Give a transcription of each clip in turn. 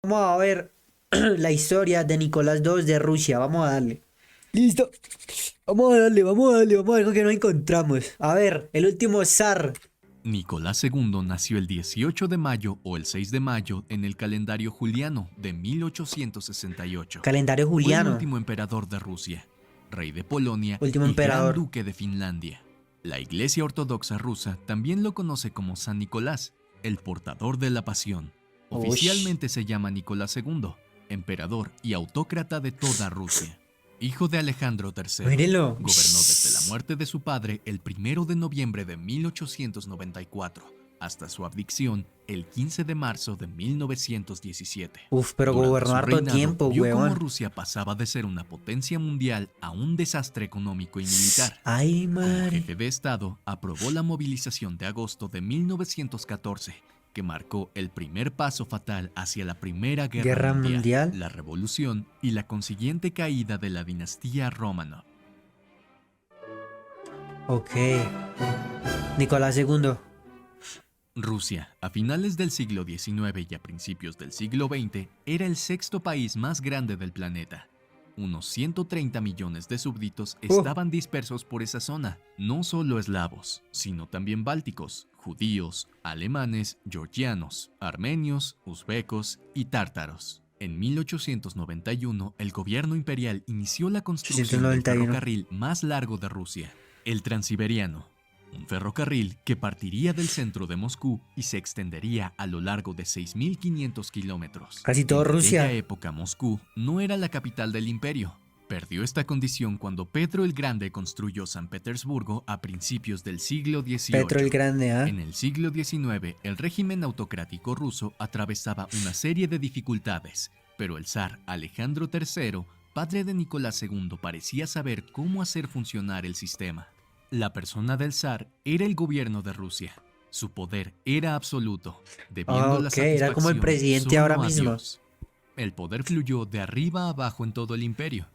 Vamos a ver la historia de Nicolás II de Rusia. Vamos a darle. Listo. Vamos a ver con qué nos encontramos. A ver, el último zar. Nicolás II nació el 18 de mayo o el 6 de mayo en el calendario juliano de 1868. Calendario Fue el juliano. último emperador de Rusia, rey de Polonia Último y gran emperador. duque de Finlandia. La Iglesia Ortodoxa rusa también lo conoce como San Nicolás, el portador de la pasión. Ush. Oficialmente se llama Nicolás II, emperador y autócrata de toda Rusia. Hijo de Alejandro III, Mírenlo. gobernó desde la muerte de su padre el 1 de noviembre de 1894 hasta su abdicción el 15 de marzo de 1917. Uf, pero Durante gobernó su harto reinado, tiempo, vio cómo weón. Rusia pasaba de ser una potencia mundial a un desastre económico y militar. Ay, Como madre. jefe de Estado, aprobó la movilización de agosto de 1914, que marcó el primer paso fatal hacia la Primera Guerra Mundial, la Revolución y la consiguiente caída de la dinastía Romanov. Ok. Nicolás II. Rusia, a finales del siglo XIX y a principios del siglo XX, era el sexto país más grande del planeta. Unos 130 millones de súbditos estaban dispersos por esa zona, no solo eslavos, sino también bálticos, judíos, alemanes, georgianos, armenios, uzbecos y tártaros. En 1891, el gobierno imperial inició la construcción del 891. ferrocarril más largo de Rusia, el Transiberiano. Un ferrocarril que partiría del centro de Moscú y se extendería a lo largo de 6.500 kilómetros. Casi todo En Rusia. aquella época Moscú no era la capital del imperio. Perdió esta condición cuando Pedro el Grande construyó San Petersburgo a principios del siglo XVIII. Petro el Grande, ¿ah? En el siglo XIX, el régimen autocrático ruso atravesaba una serie de dificultades, pero el zar Alejandro III, padre de Nicolás II, parecía saber cómo hacer funcionar el sistema. La persona del zar era el gobierno de Rusia. Su poder era absoluto, debiendo la Ok, era como el satisfacción presidente solo ahora a mismo. Dios. El poder fluyó de arriba a abajo en todo el imperio.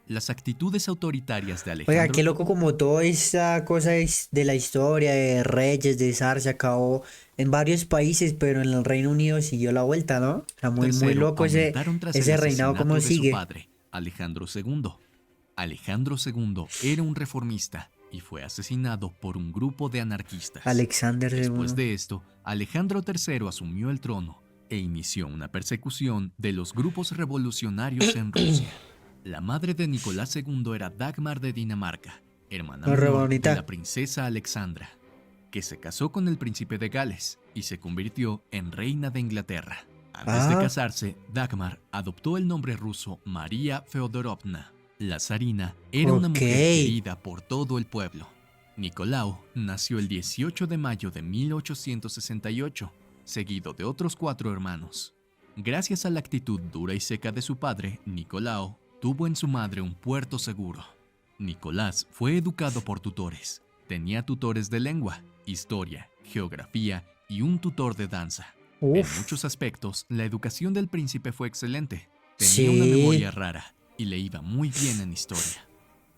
Las actitudes autoritarias de Oiga, Alejandro qué loco como toda esa cosa de la historia de reyes, de zar, se acabó en varios países, pero en el Reino Unido siguió la vuelta, ¿no? O sea, muy III loco aumentaron tras el ese reinado asesinato como de su sigue. padre, Alejandro II. Alejandro II era un reformista y fue asesinado por un grupo de anarquistas. Alexander Después II. de esto, Alejandro III asumió el trono e inició una persecución de los grupos revolucionarios en Rusia. La madre de Nicolás II era Dagmar de Dinamarca, hermana No, re menor de bonita. la princesa Alexandra, que se casó con el príncipe de Gales y se convirtió en reina de Inglaterra. Antes de Ah, casarse, Dagmar adoptó el nombre ruso María Feodorovna. La zarina era una ok. mujer querida por todo el pueblo. Nicolau nació el 18 de mayo de 1868, seguido de otros 4 hermanos. Gracias a la actitud dura y seca de su padre, Nicolau tuvo en su madre un puerto seguro. Nicolás fue educado por tutores. Tenía tutores de lengua, historia, geografía y un tutor de danza. En Uf. muchos aspectos, la educación del príncipe fue excelente. Tenía una memoria Sí. rara y le iba muy bien en historia.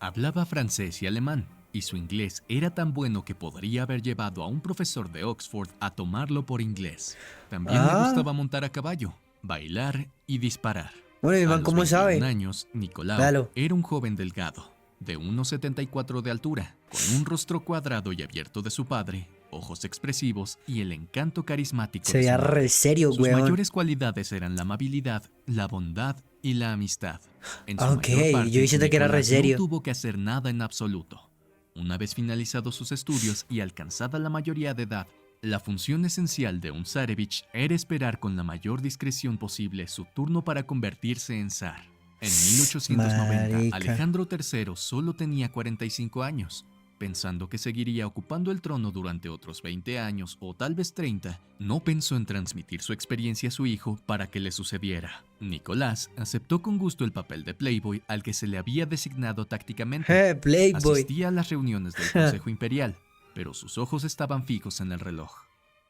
Hablaba francés y alemán, y su inglés era tan bueno que podría haber llevado a un profesor de Oxford a tomarlo por inglés. También le Ah. gustaba montar a caballo, bailar y disparar. Bueno, mi A man, los ¿cómo 21 sabe? años, Nicolau Véalo. era un joven delgado, de 1,74 de altura, con un rostro cuadrado y abierto de su padre, ojos expresivos y el encanto carismático Se de su veía madre. re serio, Sus weón. mayores cualidades eran la amabilidad, la bondad y la amistad. En su Ok, mayor parte, yo diciendo que era re Nicolás serio. no tuvo que hacer nada en absoluto. Una vez finalizados sus estudios y alcanzada la mayoría de edad, la función esencial de un zarevich era esperar con la mayor discreción posible su turno para convertirse en zar. En 1890, Marica. Alejandro III solo tenía 45 años. Pensando que seguiría ocupando el trono durante otros 20 años o tal vez 30, no pensó en transmitir su experiencia a su hijo para que le sucediera. Nicolás aceptó con gusto el papel de Playboy al que se le había designado tácticamente. Playboy. Asistía a las reuniones del Consejo Imperial, pero sus ojos estaban fijos en el reloj.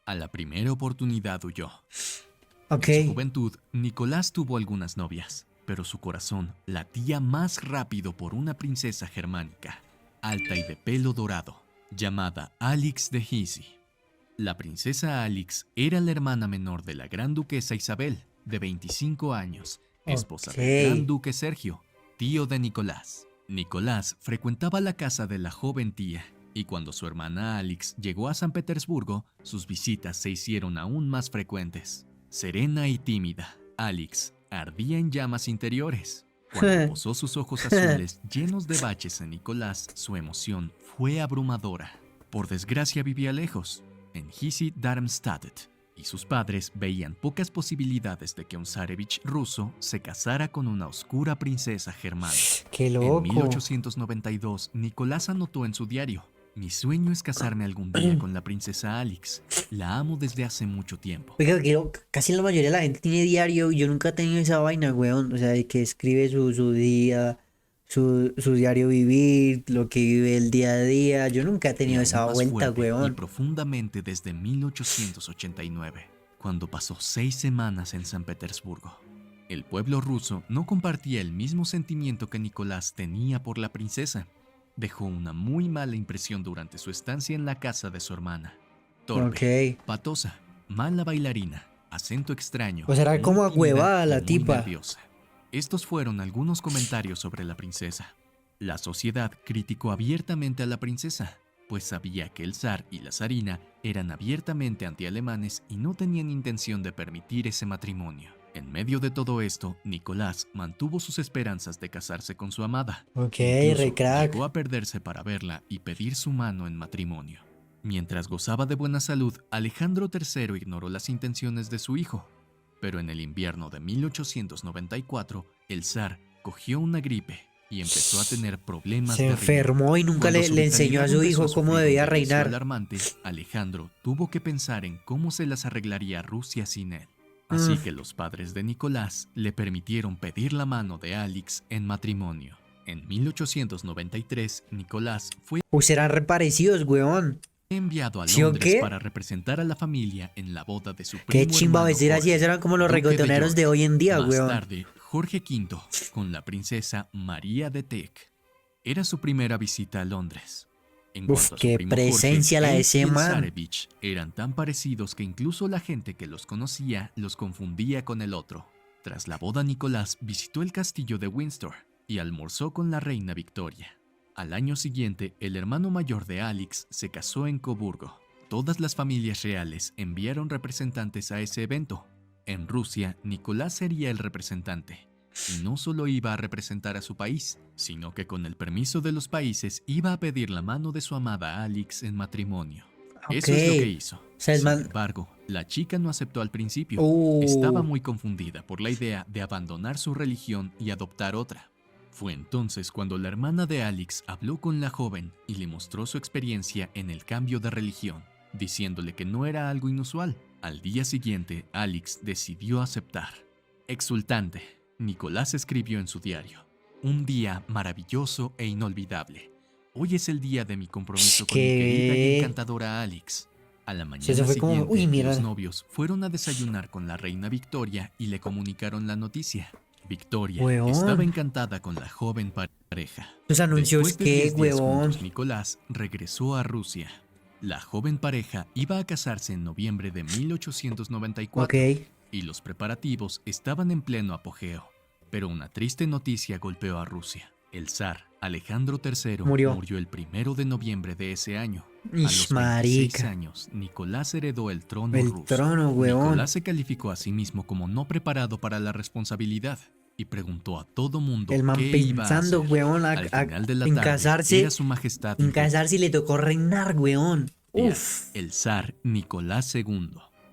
A la primera oportunidad huyó. Ok. En su juventud, Nicolás tuvo algunas novias, pero su corazón latía más rápido por una princesa germánica, alta y de pelo dorado, llamada Alix de Hesse. La princesa Alix era la hermana menor de la gran duquesa Isabel, de 25 años, esposa Ok. del gran duque Sergio, tío de Nicolás. Nicolás frecuentaba la casa de la joven tía, y cuando su hermana Alix llegó a San Petersburgo, sus visitas se hicieron aún más frecuentes. Serena y tímida, Alix ardía en llamas interiores. Cuando posó sus ojos azules llenos de baches en Nicolás, su emoción fue abrumadora. Por desgracia vivía lejos, en Hisy Darmstadt, y sus padres veían pocas posibilidades de que un zarevich ruso se casara con una oscura princesa germana. ¡Qué En loco! 1892, Nicolás anotó en su diario: "Mi sueño es casarme algún día con la princesa Alix. La amo desde hace mucho tiempo". Oiga, casi la mayoría de la gente tiene diario y yo nunca he tenido esa vaina, weón. O sea, de que escribe su día, su diario vivir, lo que vive el día a día. Yo nunca he Y tenido aún esa más vuelta, fuerte y weón. profundamente desde 1889, cuando pasó 6 semanas en San Petersburgo. El pueblo ruso no compartía el mismo sentimiento que Nicolás tenía por la princesa. Dejó una muy mala impresión durante su estancia en la casa de su hermana. Torpe, Ok. patosa, mala bailarina, acento extraño, O sea, era muy como tímida agüevada y la muy tipa. nerviosa. Estos fueron algunos comentarios sobre la princesa. La sociedad criticó abiertamente a la princesa, pues sabía que el zar y la zarina eran abiertamente antialemanes y no tenían intención de permitir ese matrimonio. En medio de todo esto, Nicolás mantuvo sus esperanzas de casarse con su amada. Ok, Incluso re crack. llegó a perderse para verla y pedir su mano en matrimonio. Mientras gozaba de buena salud, Alejandro III ignoró las intenciones de su hijo. Pero en el invierno de 1894, el zar cogió una gripe y empezó a tener problemas Se de riñón. enfermó y nunca Cuando le su enseñó a vitalidad su empezó a hijo cómo sufrir un debía deterioro reinar. alarmante, Alejandro tuvo que pensar en cómo se las arreglaría Rusia sin él. Mm. Así que los padres de Nicolás le permitieron pedir la mano de Alix en matrimonio. En 1893, Nicolás fue Pues eran reparecidos, weón. enviado a ¿Sí o Londres qué? para representar a la familia en la boda de su Qué primo chimba hermano vestir así. Jorge, Esos eran como los duque de reggaetoneros York. de hoy en día, Más weón. tarde, Jorge V, con la princesa María de Teck. Era su primera visita a Londres. En Uf, cuanto a su qué primo presencia la Jorge, de él ese y el man. zarevich eran tan parecidos que incluso la gente que los conocía los confundía con el otro. Tras la boda, Nicolás visitó el castillo de Windsor y almorzó con la reina Victoria. Al año siguiente, el hermano mayor de Alix se casó en Coburgo. Todas las familias reales enviaron representantes a ese evento. En Rusia, Nicolás sería el representante. Y no solo iba a representar a su país, sino que con el permiso de los países iba a pedir la mano de su amada Alix en matrimonio. Ok. Eso es lo que hizo. O sea, el Sin man. embargo, la chica no aceptó al principio. Uh. Estaba muy confundida por la idea de abandonar su religión y adoptar otra. Fue entonces cuando la hermana de Alix habló con la joven y le mostró su experiencia en el cambio de religión, diciéndole que no era algo inusual. Al día siguiente, Alix decidió aceptar. Exultante, Nicolás escribió en su diario: "Un día maravilloso e inolvidable. Hoy es el día de mi compromiso con mi querida y ¿Qué? encantadora Alix". A la O sea, mañana eso fue como. Uy, siguiente, los mira. novios fueron a desayunar con la reina Victoria y le comunicaron la noticia. Victoria Huevón. estaba encantada con la joven pareja. Los anuncios, Después de ¿qué, 10 días huevón? juntos, Nicolás regresó a Rusia. La joven pareja iba a casarse en noviembre de 1894 Ok. y los preparativos estaban en pleno apogeo. Pero una triste noticia golpeó a Rusia. El zar Alejandro III Murió. murió el 1 de noviembre de ese año. A Ish, los 26 marica. años, Nicolás heredó el trono El ruso. trono, huevón. Nicolás se calificó a sí mismo como no preparado para la responsabilidad y preguntó a todo mundo El man qué iba a pensando, hacer. huevón, Al final de la en tarde, casarse. era su majestad En casarse y le tocó reinar, weón. Uf. el zar Nicolás II.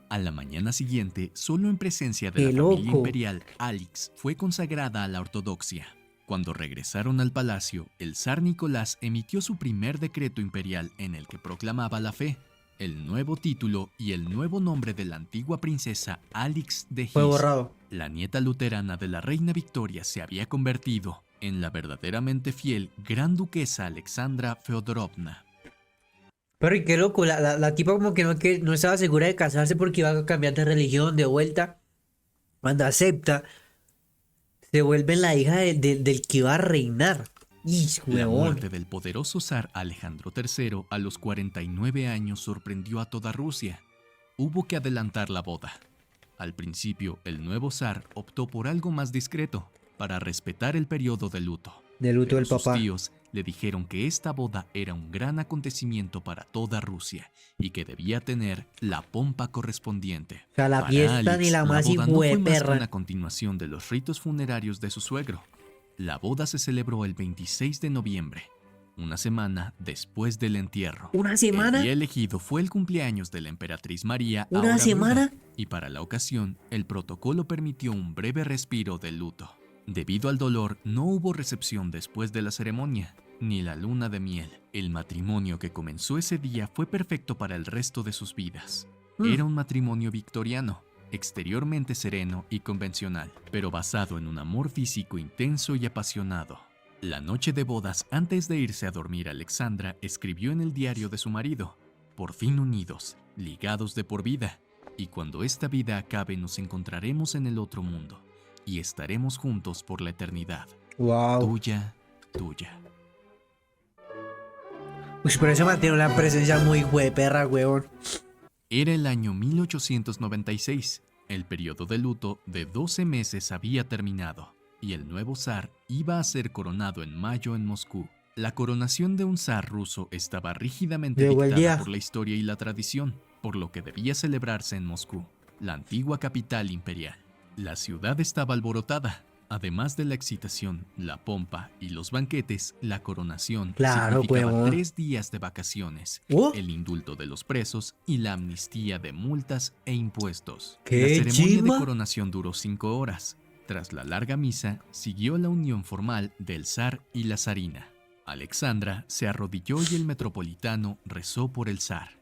A la mañana siguiente, solo en presencia de ¡Qué la familia loco! imperial, Alix fue consagrada a la ortodoxia. Cuando regresaron al palacio, el zar Nicolás emitió su primer decreto imperial en el que proclamaba la fe, el nuevo título y el nuevo nombre de la antigua princesa Alix de Fue Hesse. borrado. La nieta luterana de la reina Victoria se había convertido en la verdaderamente fiel gran duquesa Alexandra Feodorovna. Pero y qué loco, la tipa como que no estaba segura de casarse porque iba a cambiar de religión de vuelta. Cuando acepta, se vuelve la hija del que iba a reinar. ¡Ish, La huevón! muerte del poderoso zar Alejandro III a los 49 años sorprendió a toda Rusia. Hubo que adelantar la boda. Al principio, el nuevo zar optó por algo más discreto, para respetar el periodo de luto. De luto Pero del sus papá. tíos le dijeron que esta boda era un gran acontecimiento para toda Rusia y que debía tener la pompa correspondiente. O sea, la Para fiesta ni Alex, la la más boda no fue más que hijueperra. una continuación de los ritos funerarios de su suegro. La boda se celebró el 26 de noviembre, una semana después del entierro. ¿Una El semana? día elegido fue el cumpleaños de la emperatriz María, ¿Una ahora semana? viuda, y para la ocasión, el protocolo permitió un breve respiro de luto. Debido al dolor, no hubo recepción después de la ceremonia, ni la luna de miel. El matrimonio que comenzó ese día fue perfecto para el resto de sus vidas. Era un matrimonio victoriano, exteriormente sereno y convencional, pero basado en un amor físico intenso y apasionado. La noche de bodas, antes de irse a dormir, Alexandra escribió en el diario de su marido: "Por fin unidos, ligados de por vida, y cuando esta vida acabe nos encontraremos en el otro mundo, y estaremos juntos por la eternidad. Wow. Tuya, tuya". Uy, pero ese mantiene una presencia muy hijueperra, huevón. Era el año 1896. El periodo de luto de 12 meses había terminado, y el nuevo zar iba a ser coronado en mayo en Moscú. La coronación de un zar ruso estaba rígidamente Llegó el dictada día. por la historia y la tradición, por lo que debía celebrarse en Moscú, la antigua capital imperial. La ciudad estaba alborotada. Además de la excitación, la pompa y los banquetes, la coronación Claro, significaba huevón. 3 días de vacaciones, el indulto de los presos y la amnistía de multas e impuestos. ¡Qué La ceremonia chimba! de coronación duró 5 horas. Tras la larga misa, siguió la unión formal del zar y la zarina. Alexandra se arrodilló y el metropolitano rezó por el zar.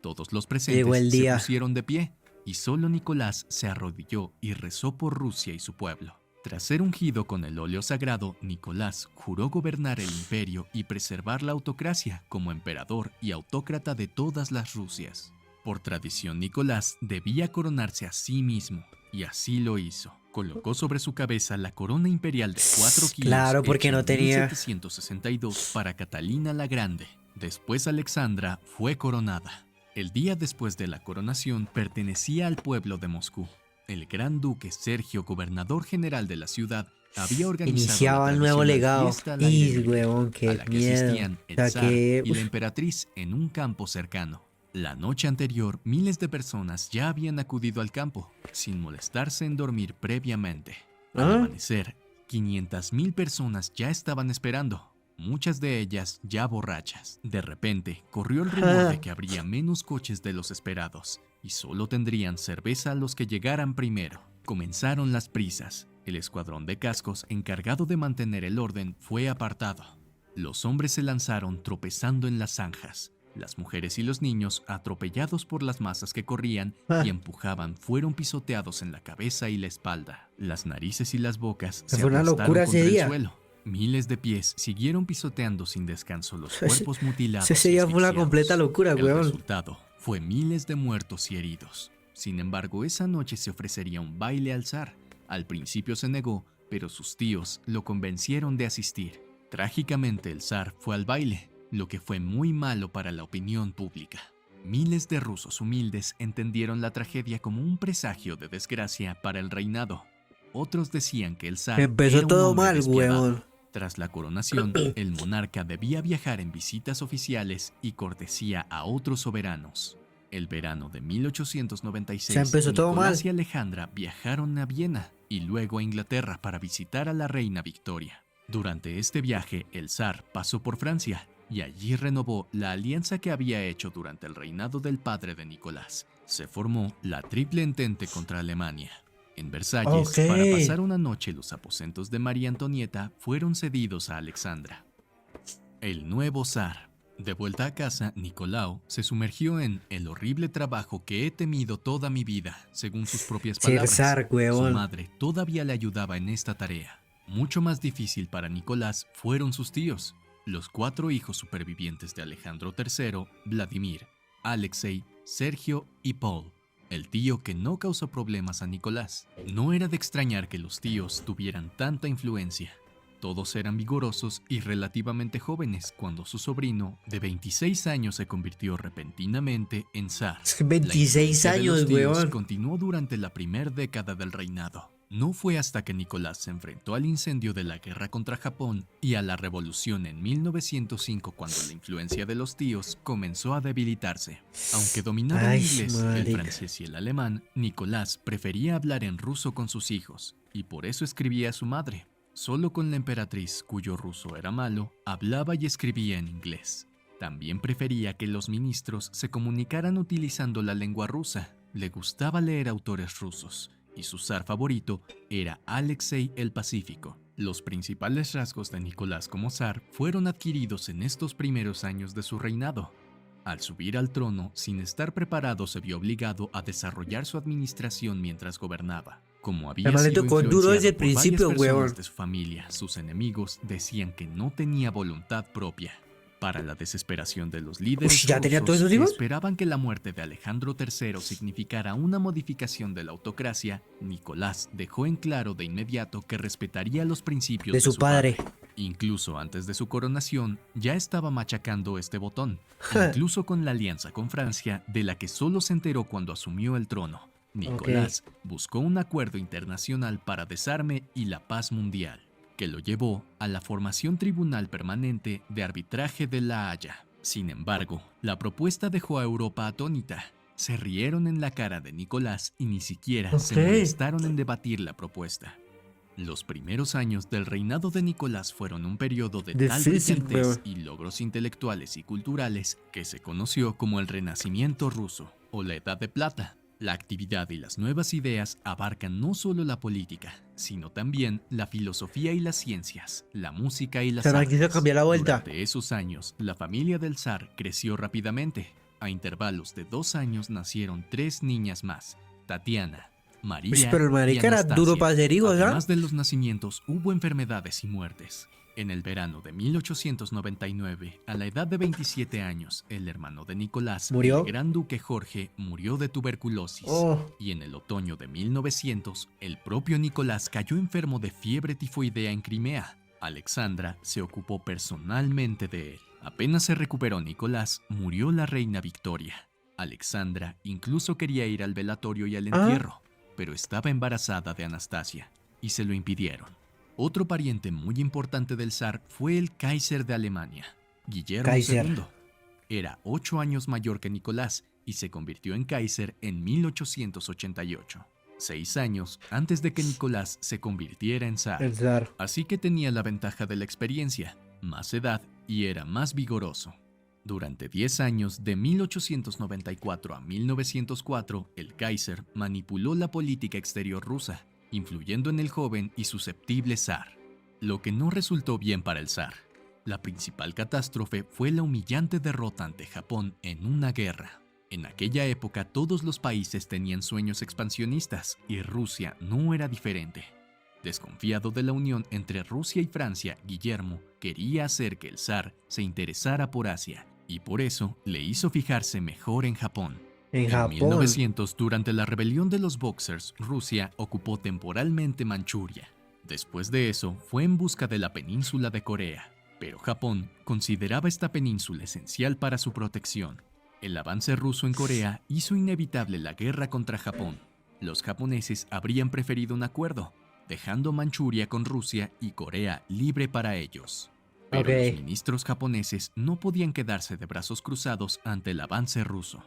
Todos los Llegó presentes el se día. pusieron de pie, y solo Nicolás se arrodilló y rezó por Rusia y su pueblo. Tras ser ungido con el óleo sagrado, Nicolás juró gobernar el imperio y preservar la autocracia como emperador y autócrata de todas las Rusias. Por tradición, Nicolás debía coronarse a sí mismo, y así lo hizo. Colocó sobre su cabeza la corona imperial de 4 kilos, Claro, porque hecha no en tenía. 1762 para Catalina la Grande. Después Alexandra fue coronada. El día después de la coronación pertenecía al pueblo de Moscú. El gran duque Sergio, gobernador general de la ciudad, había organizado Iniciaba la el nuevo tradicional legado. fiesta al aire Y, libre, huevón, a qué la que miedo. asistían O el sea, zar que. y la emperatriz en un campo cercano. La noche anterior, miles de personas ya habían acudido al campo, sin molestarse en dormir previamente. Al ¿Ah? amanecer, 500,000 personas ya estaban esperando, muchas de ellas ya borrachas. De repente, corrió el rumor de que habría menos coches de los esperados, y solo tendrían cerveza los que llegaran primero. Comenzaron las prisas. El escuadrón de cascos, encargado de mantener el orden, fue apartado. Los hombres se lanzaron tropezando en las zanjas. Las mujeres y los niños, atropellados por las masas que corrían y empujaban, fueron pisoteados en la cabeza y la espalda. Las narices y las bocas se Fue una aplastaron locura contra ese el día. suelo. Miles de pies siguieron pisoteando sin descanso los cuerpos mutilados Ese y día fue una asfixiados. completa locura, El huevón. resultado fue miles de muertos y heridos. Sin embargo, esa noche se ofrecería un baile al zar. Al principio se negó, pero sus tíos lo convencieron de asistir. Trágicamente, el zar fue al baile, lo que fue muy malo para la opinión pública. Miles de rusos humildes entendieron la tragedia como un presagio de desgracia para el reinado. Otros decían que el zar Empezó era un todo hombre mal, despiadado. huevón. Tras la coronación, el monarca debía viajar en visitas oficiales y cortesía a otros soberanos. El verano de 1896, Se empezó todo Nicolás mal. y Alejandra viajaron a Viena y luego a Inglaterra para visitar a la reina Victoria. Durante este viaje, el zar pasó por Francia y allí renovó la alianza que había hecho durante el reinado del padre de Nicolás. Se formó la Triple Entente contra Alemania. En Versalles, Ok. para pasar una noche, los aposentos de María Antonieta fueron cedidos a Alexandra. El nuevo zar. De vuelta a casa, Nicolau se sumergió en el horrible trabajo que he temido toda mi vida, según sus propias Ser palabras. zar, Su huevón. madre todavía le ayudaba en esta tarea. Mucho más difícil para Nicolás fueron sus tíos, los 4 hijos supervivientes de Alejandro III, Vladimir, Alexei, Sergio y Paul. El tío que no causó problemas a Nicolás. No era de extrañar que los tíos tuvieran tanta influencia. Todos eran vigorosos y relativamente jóvenes cuando su sobrino, de 26 años, se convirtió repentinamente en zar. Es que La 26 influencia de los años, tíos weón. continuó durante la primera década del reinado. No fue hasta que Nicolás se enfrentó al incendio de la guerra contra Japón y a la revolución en 1905 cuando la influencia de los tíos comenzó a debilitarse. Aunque dominaba el Ay, inglés, el marica. francés y el alemán, Nicolás prefería hablar en ruso con sus hijos y por eso escribía a su madre. Solo con la emperatriz, cuyo ruso era malo, hablaba y escribía en inglés. También prefería que los ministros se comunicaran utilizando la lengua rusa. Le gustaba leer autores rusos y su zar favorito era Alexei el Pacífico. Los principales rasgos de Nicolás como zar fueron adquiridos en estos primeros años de su reinado. Al subir al trono, sin estar preparado, se vio obligado a desarrollar su administración mientras gobernaba. Como había Además, le sido tocó duro desde el influenciado por varias principio, personas weón. de su familia, sus enemigos decían que no tenía voluntad propia. Para la desesperación de los líderes Ush, ¿ya tenía rusos todos esos que hijos? esperaban que la muerte de Alejandro III significara una modificación de la autocracia, Nicolás dejó en claro de inmediato que respetaría los principios De su padre. Incluso antes de su coronación, ya estaba machacando este botón, incluso con la alianza con Francia, de la que solo se enteró cuando asumió el trono. Nicolás buscó un acuerdo internacional para desarme y la paz mundial, que lo llevó a la formación Tribunal Permanente de Arbitraje de La Haya. Sin embargo, la propuesta dejó a Europa atónita. Se rieron en la cara de Nicolás y ni siquiera se molestaron en debatir la propuesta. Los primeros años del reinado de Nicolás fueron un periodo de tal brillantez y logros intelectuales y culturales que se conoció como el Renacimiento ruso o la Edad de Plata. La actividad y las nuevas ideas abarcan no solo la política, sino también la filosofía y las ciencias, la música y las artes. Quiso cambiar la vuelta. Durante esos años, la familia del zar creció rápidamente. A intervalos de 2 años nacieron 3 niñas más, Tatiana, María Pero el marica era duro para ser hijo, ¿sabes? Además de los nacimientos, hubo enfermedades y muertes. En el verano de 1899, a la edad de 27 años, el hermano de Nicolás, ¿Murió? el gran duque Jorge, murió de tuberculosis. Y en el otoño de 1900, el propio Nicolás cayó enfermo de fiebre tifoidea en Crimea. Alexandra se ocupó personalmente de él. Apenas se recuperó Nicolás, murió la reina Victoria. Alexandra incluso quería ir al velatorio y al entierro, pero estaba embarazada de Anastasia y se lo impidieron. Otro pariente muy importante del zar fue el Kaiser de Alemania, Guillermo II. Era 8 años mayor que Nicolás y se convirtió en Kaiser en 1888, 6 años antes de que Nicolás se convirtiera en zar. Así que tenía la ventaja de la experiencia, más edad y era más vigoroso. Durante 10 años, de 1894 a 1904, el Kaiser manipuló la política exterior rusa, influyendo en el joven y susceptible zar, lo que no resultó bien para el zar. La principal catástrofe fue la humillante derrota ante Japón en una guerra. En aquella época todos los países tenían sueños expansionistas y Rusia no era diferente. Desconfiado de la unión entre Rusia y Francia, Guillermo quería hacer que el zar se interesara por Asia y por eso le hizo fijarse mejor en Japón. En 1900, durante la rebelión de los Boxers, Rusia ocupó temporalmente Manchuria. Después de eso, fue en busca de la península de Corea, pero Japón consideraba esta península esencial para su protección. El avance ruso en Corea hizo inevitable la guerra contra Japón. Los japoneses habrían preferido un acuerdo, dejando Manchuria con Rusia y Corea libre para ellos. Pero los ministros japoneses no podían quedarse de brazos cruzados ante el avance ruso.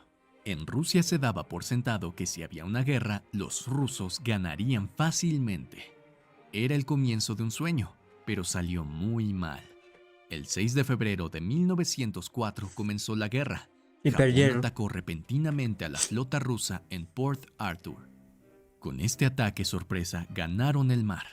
En Rusia se daba por sentado que si había una guerra, los rusos ganarían fácilmente. Era el comienzo de un sueño, pero salió muy mal. El 6 de febrero de 1904 comenzó la guerra. Japón atacó repentinamente a la flota rusa en Port Arthur. Con este ataque sorpresa ganaron el mar.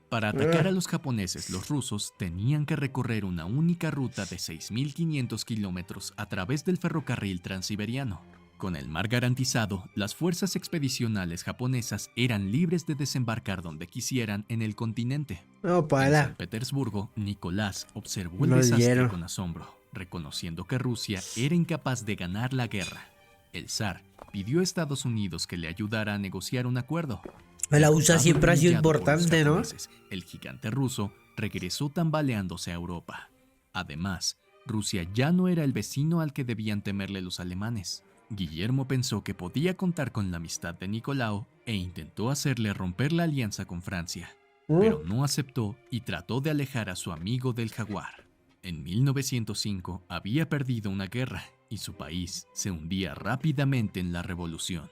Para atacar a los japoneses, los rusos tenían que recorrer una única ruta de 6.500 kilómetros a través del ferrocarril transiberiano. Con el mar garantizado, las fuerzas expedicionales japonesas eran libres de desembarcar donde quisieran en el continente. En San Petersburgo, Nicolás observó el desastre con asombro, reconociendo que Rusia era incapaz de ganar la guerra. El zar pidió a Estados Unidos que le ayudara a negociar un acuerdo. La USA siempre ha sido importante, ¿no? El gigante ruso regresó tambaleándose a Europa. Además, Rusia ya no era el vecino al que debían temerle los alemanes. Guillermo pensó que podía contar con la amistad de Nicolao e intentó hacerle romper la alianza con Francia, pero no aceptó y trató de alejar a su amigo del Jaguar. En 1905 había perdido una guerra y su país se hundía rápidamente en la revolución.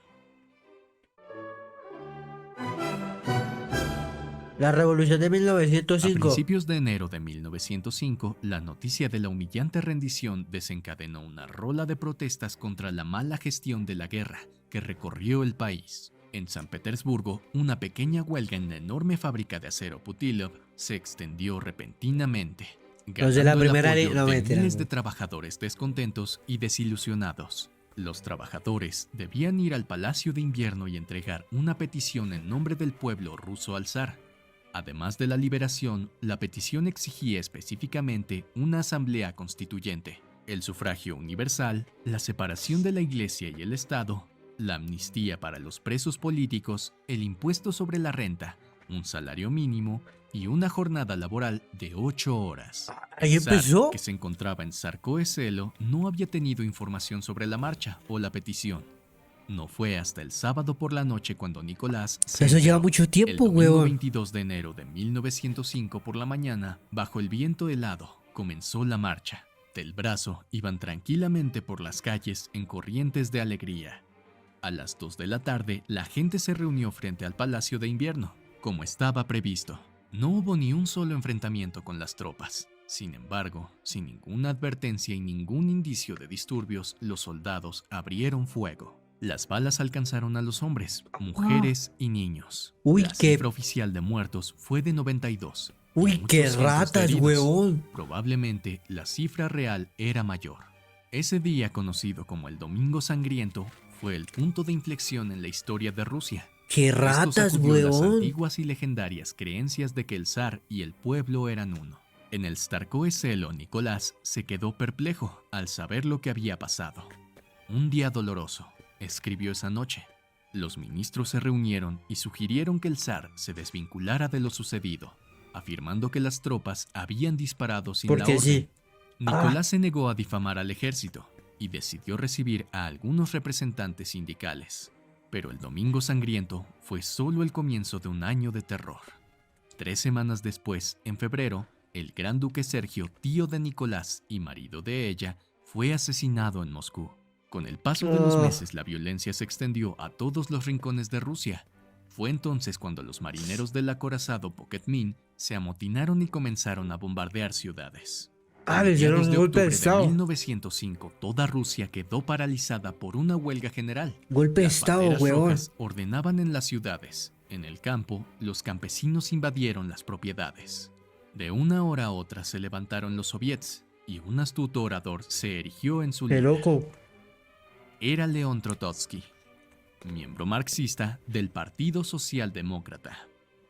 La revolución de A 1905. principios de enero de 1905, la noticia de la humillante rendición desencadenó una rola de protestas contra la mala gestión de la guerra que recorrió el país. En San Petersburgo, una pequeña huelga en la enorme fábrica de acero Putilov se extendió repentinamente, Los de la ganando el primera apoyo no de mentira, miles no. de trabajadores descontentos y desilusionados. Los trabajadores debían ir al Palacio de Invierno y entregar una petición en nombre del pueblo ruso al zar. Además de la liberación, la petición exigía específicamente una asamblea constituyente, el sufragio universal, la separación de la Iglesia y el Estado, la amnistía para los presos políticos, el impuesto sobre la renta, un salario mínimo y una jornada laboral de 8 horas. Ahí El zar, empezó. que se encontraba en Tsarskoye-Selo, no había tenido información sobre la marcha o la petición. No fue hasta el sábado por la noche cuando Nicolás se Eso lleva enteró. mucho El tiempo, domingo huevón. 22 de enero de 1905 por la mañana, bajo el viento helado, comenzó la marcha. Del brazo iban tranquilamente por las calles en corrientes de alegría. A las 2 de la tarde, la gente se reunió frente al Palacio de Invierno, como estaba previsto. No hubo ni un solo enfrentamiento con las tropas. Sin embargo, sin ninguna advertencia y ningún indicio de disturbios, los soldados abrieron fuego. Las balas alcanzaron a los hombres, mujeres y niños. Uy, La qué- cifra oficial de muertos fue de 92. y Uy, muchos qué cientos de ratas, heridos. huevón. Probablemente la cifra real era mayor. Ese día, conocido como el Domingo Sangriento, fue el punto de inflexión en la historia de Rusia. Qué Esto ratas, sacudió las huevón. antiguas y legendarias creencias de que el zar y el pueblo eran uno. En el Tsarskoye-Selo, Nicolás se quedó perplejo al saber lo que había pasado. Un día doloroso, escribió esa noche. Los ministros se reunieron y sugirieron que el zar se desvinculara de lo sucedido, afirmando que las tropas habían disparado sin la Porque orden. sí. Nicolás se negó a difamar al ejército y decidió recibir a algunos representantes sindicales. Pero el Domingo Sangriento fue solo el comienzo de un año de terror. 3 semanas después, en febrero, el gran duque Sergio, tío de Nicolás y marido de ella, fue asesinado en Moscú. Con el paso de los meses, la violencia se extendió a todos los rincones de Rusia. Fue entonces cuando los marineros del acorazado Poketmin se amotinaron y comenzaron a bombardear ciudades. A Les dieron mediados un de golpe de octubre de estado. 1905, toda Rusia quedó paralizada por una huelga general. Golpe de Las estado, banderas huevón. rojas ordenaban en las ciudades. En el campo, los campesinos invadieron las propiedades. De una hora a otra se levantaron los soviets y un astuto orador se erigió en su Qué líder. loco. Era León Trotsky, miembro marxista del Partido Socialdemócrata.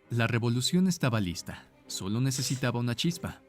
La revolución estaba lista, solo necesitaba una chispa.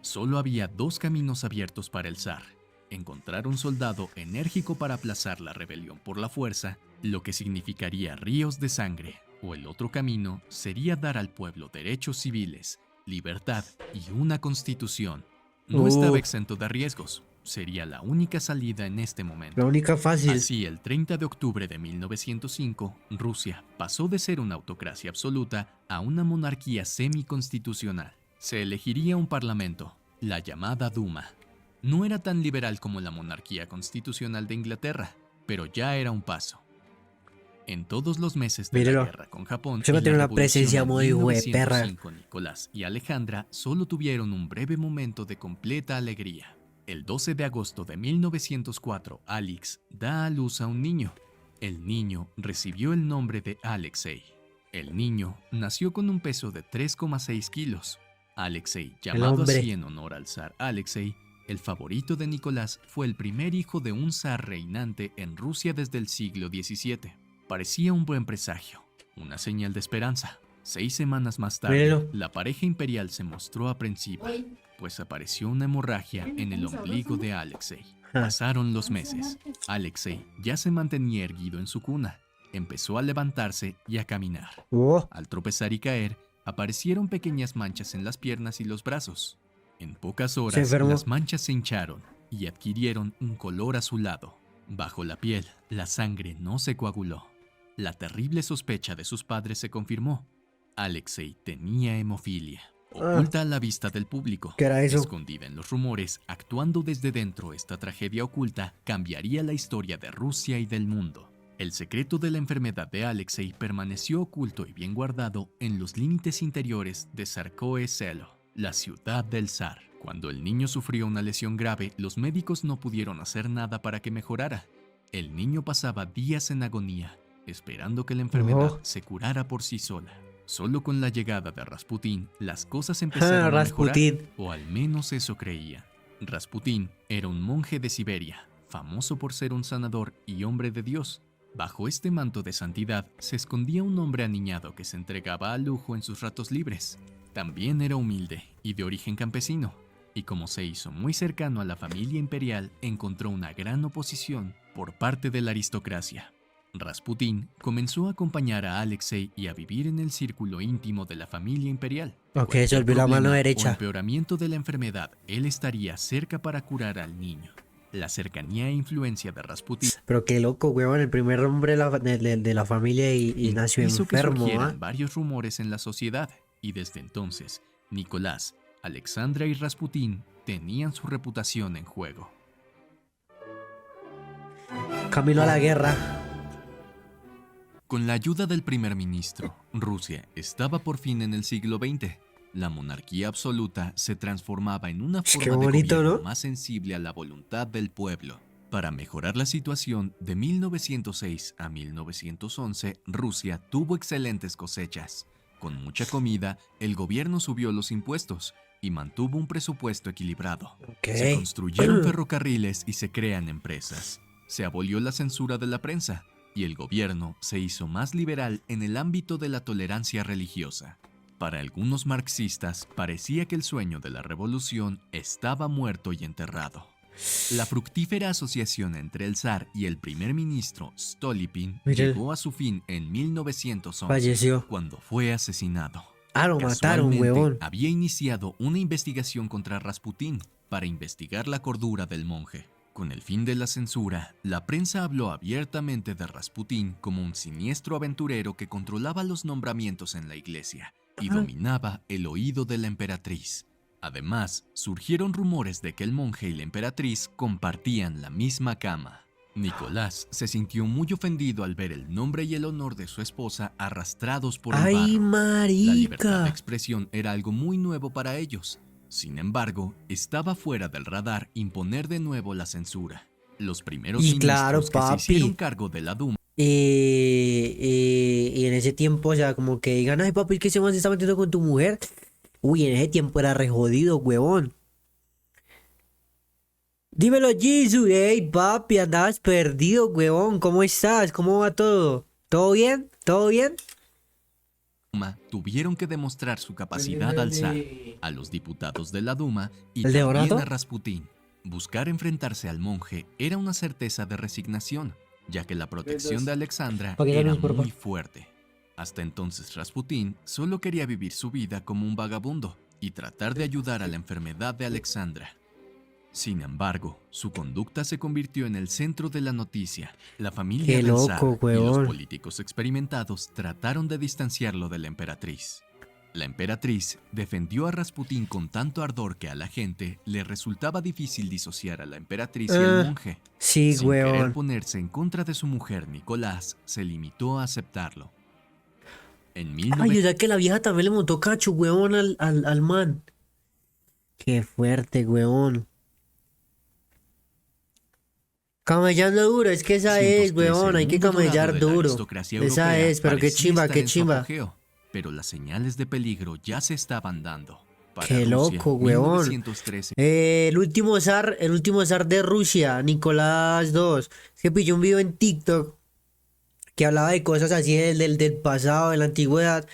Solo había 2 caminos abiertos para el zar: encontrar un soldado enérgico para aplazar la rebelión por la fuerza, lo que significaría ríos de sangre, o el otro camino sería dar al pueblo derechos civiles, libertad y una constitución. No estaba exento de riesgos. Sería la única salida en este momento. La única fácil. Así, el 30 de octubre de 1905, Rusia pasó de ser una autocracia absoluta a una monarquía semiconstitucional. Se elegiría un parlamento, la llamada Duma. No era tan liberal como la monarquía constitucional de Inglaterra, pero ya era un paso. En todos los meses de Mírelo. la guerra con Japón Se va a y tener la una presencia revolución muy en hueperra. 1905, Nicolás y Alejandra solo tuvieron un breve momento de completa alegría. El 12 de agosto de 1904, Alex da a luz a un niño. El niño recibió el nombre de Alexei. El niño nació con un peso de 3,6 kilos. Alexei, llamado hombre. así en honor al zar Alexei, el favorito de Nicolás, fue el primer hijo de un zar reinante en Rusia desde el siglo XVII. Parecía un buen presagio, una señal de esperanza. 6 semanas más tarde, Míralo. la pareja imperial se mostró aprensiva, pues apareció una hemorragia en el ombligo de Alexei. Pasaron los meses. Alexei ya se mantenía erguido en su cuna. Empezó a levantarse y a caminar. Oh, Al tropezar y caer, aparecieron pequeñas manchas en las piernas y los brazos. En pocas Se horas, enfermó. las manchas se hincharon y adquirieron un color azulado. Bajo la piel, la sangre no se coaguló. La terrible sospecha de sus padres se confirmó. Alexei tenía hemofilia. Oculta a la vista del público, ¿Qué era eso? escondida en los rumores, actuando desde dentro, esta tragedia oculta cambiaría la historia de Rusia y del mundo. El secreto de la enfermedad de Alexei permaneció oculto y bien guardado en los límites interiores de Tsarskoye Selo, la ciudad del zar. Cuando el niño sufrió una lesión grave, los médicos no pudieron hacer nada para que mejorara. El niño pasaba días en agonía, esperando que la enfermedad se curara por sí sola. Solo con la llegada de Rasputín, las cosas empezaron a mejorar, Rasputín. o al menos eso creían. Rasputín era un monje de Siberia, famoso por ser un sanador y hombre de Dios. Bajo este manto de santidad se escondía un hombre aniñado que se entregaba al lujo en sus ratos libres. También era humilde y de origen campesino, y como se hizo muy cercano a la familia imperial, encontró una gran oposición por parte de la aristocracia. Rasputín comenzó a acompañar a Alexei y a vivir en el círculo íntimo de la familia imperial. Ok, Cualquier se olvidó la mano problema o derecha. empeoramiento de la enfermedad, él estaría cerca para curar al niño. La cercanía e influencia de Rasputín Pero qué loco, weón. El primer hombre de la familia y nació hizo que enfermo, surgieran ¿ah? varios rumores en la sociedad, y desde entonces, Nicolás, Alexandra y Rasputín tenían su reputación en juego. Camino a la guerra. Con la ayuda del primer ministro, Rusia estaba por fin en el siglo XX. La monarquía absoluta se transformaba en una Qué forma de bonito, gobierno ¿no? más sensible a la voluntad del pueblo. Para mejorar la situación, de 1906 a 1911, Rusia tuvo excelentes cosechas. Con mucha comida, el gobierno subió los impuestos y mantuvo un presupuesto equilibrado. Ok. Se construyeron ferrocarriles y se crean empresas. Se abolió la censura de la prensa y el gobierno se hizo más liberal en el ámbito de la tolerancia religiosa. Para algunos marxistas parecía que el sueño de la revolución estaba muerto y enterrado. La fructífera asociación entre el zar y el primer ministro Stolypin Mire. llegó a su fin en 1911, Falleció. cuando fue asesinado. Ah, lo mataron, Casualmente, huevón. había iniciado una investigación contra Rasputín para investigar la cordura del monje. Con el fin de la censura, la prensa habló abiertamente de Rasputín como un siniestro aventurero que controlaba los nombramientos en la iglesia y dominaba el oído de la emperatriz. Además, surgieron rumores de que el monje y la emperatriz compartían la misma cama. Nicolás se sintió muy ofendido al ver el nombre y el honor de su esposa arrastrados por el ¡Ay, barro. La libertad de marica! expresión era algo muy nuevo para ellos. Sin embargo, estaba fuera del radar imponer de nuevo la censura. Los primeros Y ministros claro, que se papi. hicieron cargo de la Duma Y en ese tiempo, o sea, como que digan, ay, papi, ¿qué se más está metiendo con tu mujer? Uy, en ese tiempo era re jodido, huevón. Dímelo, Jisoo. Ey, papi, andabas perdido, huevón. ¿Cómo estás? ¿Cómo va todo? ¿Todo bien? ¿Todo bien? tuvieron que demostrar su capacidad al zar, a los diputados de la Duma y ¿El de también Donato? a Rasputín. Buscar enfrentarse al monje era una certeza de resignación, ya que la protección de Alexandra Ok, era danos, por muy favor. fuerte. Hasta entonces Rasputín solo quería vivir su vida como un vagabundo y tratar de ayudar a la enfermedad de Alexandra. Sin embargo, su conducta se convirtió en el centro de la noticia. La familia Qué del zar loco, y los huevón. políticos experimentados trataron de distanciarlo de la emperatriz. La emperatriz defendió a Rasputín con tanto ardor que a la gente le resultaba difícil disociar a la emperatriz y al monje. Sí, Sin querer huevón. ponerse en contra de su mujer Nicolás, se limitó a aceptarlo. En Ay, o sea que la vieja también le montó cacho, huevón, al man. Qué fuerte, huevón. Camellando duro, es que esa es, 1913, huevón, hay el que mundo dorado camellar de la duro. aristocracia Esa europea es, pero qué parecía chimba, estar qué en su chimba. apogeo, pero las señales de peligro ya se estaban dando. Para Qué Rusia, loco, huevón. 1913, El último zar de Rusia, Nicolás II. Es que pillé un video en TikTok que hablaba de cosas así del pasado, de la antigüedad.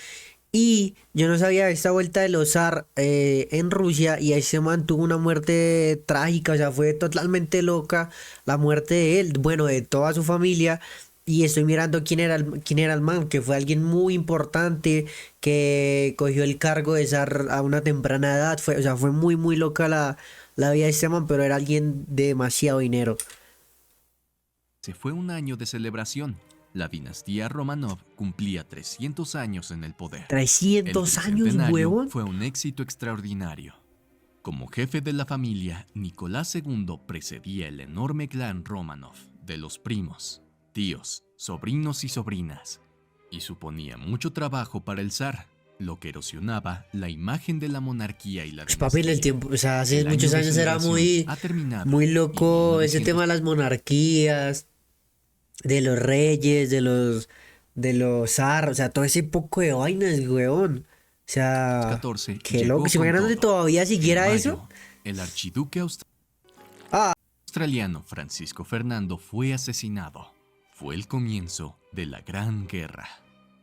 Y yo no sabía esta vuelta de los zar en Rusia, y ahí se mantuvo una muerte trágica, o sea, fue totalmente loca la muerte de él, bueno, de toda su familia. Y estoy mirando quién era el man, que fue alguien muy importante, que cogió el cargo de zar a una temprana edad. Fue, o sea, fue muy, muy loca la vida de este man, pero era alguien de demasiado dinero. Se fue un año de celebración. La dinastía Romanov cumplía 300 años en el poder. El 300 años, tricentenario huevón. fue un éxito extraordinario. Como jefe de la familia, Nicolás II precedía el enorme clan Romanov de los primos, tíos, sobrinos y sobrinas, y suponía mucho trabajo para el zar, lo que erosionaba la imagen de la monarquía y la Pues, papi, en el dinastía. tiempo, o sea, hace El año muchos de años era celebración muy, ha terminado muy y loco ese 1900 tema de las monarquías, de los reyes, de los zar, o sea, todo ese poco de vainas, weón. O sea, 14 qué loco. llegó Si con imagínate todo. todavía En siguiera eso. mayo, el archiduque Ah, australiano Francisco Fernando fue asesinado. Fue el comienzo de la Gran Guerra.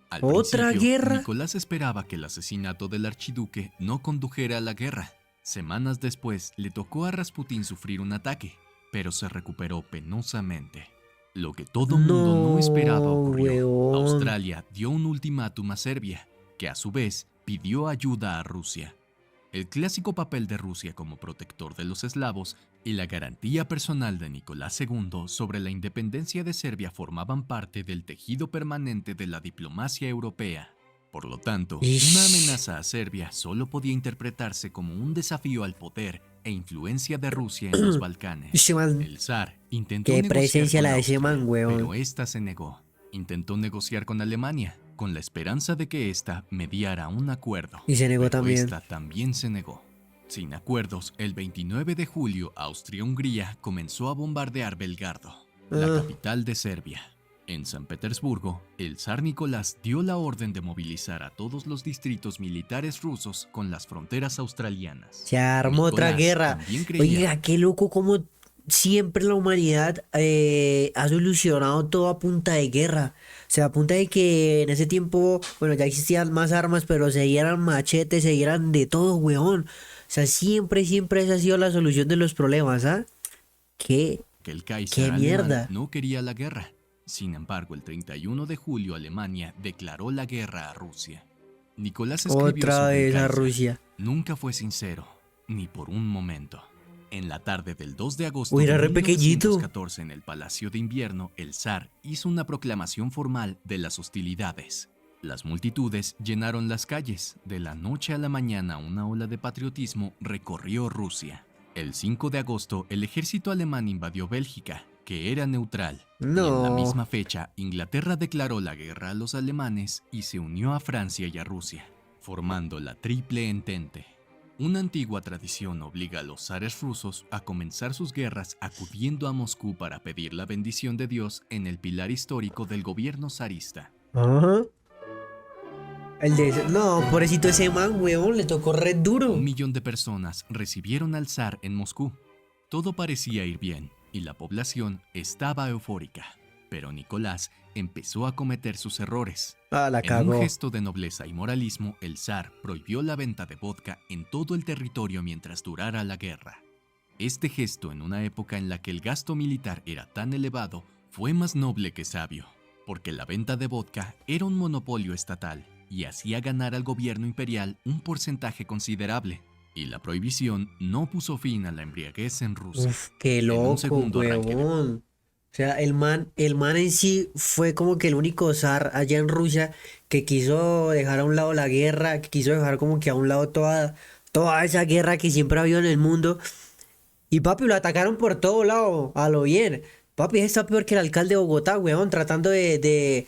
Al ¿otra principio, guerra? Nicolás esperaba que el asesinato del archiduque no condujera a la guerra. Semanas después, le tocó a Rasputín sufrir un ataque, pero se recuperó penosamente. Lo que todo mundo no esperaba No, ocurrió. weón. Australia dio un ultimátum a Serbia, que a su vez pidió ayuda a Rusia. El clásico papel de Rusia como protector de los eslavos y la garantía personal de Nicolás II sobre la independencia de Serbia formaban parte del tejido permanente de la diplomacia europea. Por lo tanto, una Ish. amenaza a Serbia solo podía interpretarse como un desafío al poder e influencia de Rusia en los Balcanes. Ese man, El zar intentó qué negociar presencia con la de ese man, Austria, pero weón. esta se negó. Intentó negociar con Alemania, con la esperanza de que ésta mediara un acuerdo, Y se negó pero también. esta también se negó. Sin acuerdos, el 29 de julio Austria-Hungría comenzó a bombardear Belgrado, la Ah, capital de Serbia. En San Petersburgo, el zar Nicolás dio la orden de movilizar a todos los distritos militares rusos con las fronteras australianas. se armó otra Nicolás guerra. también creía Oiga, qué loco como siempre la humanidad ha solucionado todo a punta de guerra. O sea, a punta de que en ese tiempo, bueno, ya existían más armas, pero se dieran machetes, se dieran de todo, weón. O sea, siempre, siempre esa ha sido la solución de los problemas, ¿ah? ¿Qué? que el Kaiser ¿Qué alemán mierda? no quería la guerra. Sin embargo, el 31 de julio Alemania declaró la guerra a Rusia. Nicolás escribió Otra sobre el vez a Kaiser. Rusia. Nunca fue sincero, ni por un momento. En la tarde del 2 de agosto Uy, de era re pequeñito. 1914 en el Palacio de Invierno, el zar hizo una proclamación formal de las hostilidades. Las multitudes llenaron las calles. De la noche a la mañana, una ola de patriotismo recorrió Rusia. El 5 de agosto, el ejército alemán invadió Bélgica, que era neutral. Y en la No. misma fecha, Inglaterra declaró la guerra a los alemanes y se unió a Francia y a Rusia, formando la Triple Entente. Una antigua tradición obliga a los zares rusos a comenzar sus guerras acudiendo a Moscú para pedir la bendición de Dios en el pilar histórico del gobierno zarista. Ajá. No, pobrecito ese man, weón, le tocó re 1 duro. millón de personas recibieron al zar en Moscú. Todo parecía ir bien y la población estaba eufórica. Pero Nicolás empezó a cometer sus errores. Ah, la En un cagó. gesto de nobleza y moralismo, el zar prohibió la venta de vodka en todo el territorio mientras durara la guerra. Este gesto, en una época en la que el gasto militar era tan elevado, fue más noble que sabio, porque la venta de vodka era un monopolio estatal y hacía ganar al gobierno imperial un porcentaje considerable. Y la prohibición no puso fin a la embriaguez en Rusia. Uf, qué En un loco, segundo arranque de huevón. O sea, el man en sí fue como que el único zar allá en Rusia que quiso dejar a un lado la guerra, que quiso dejar como que a un lado toda esa guerra que siempre ha habido en el mundo. Y papi, lo atacaron por todo lado, a lo bien. Papi, está peor que el alcalde de Bogotá, weón, tratando de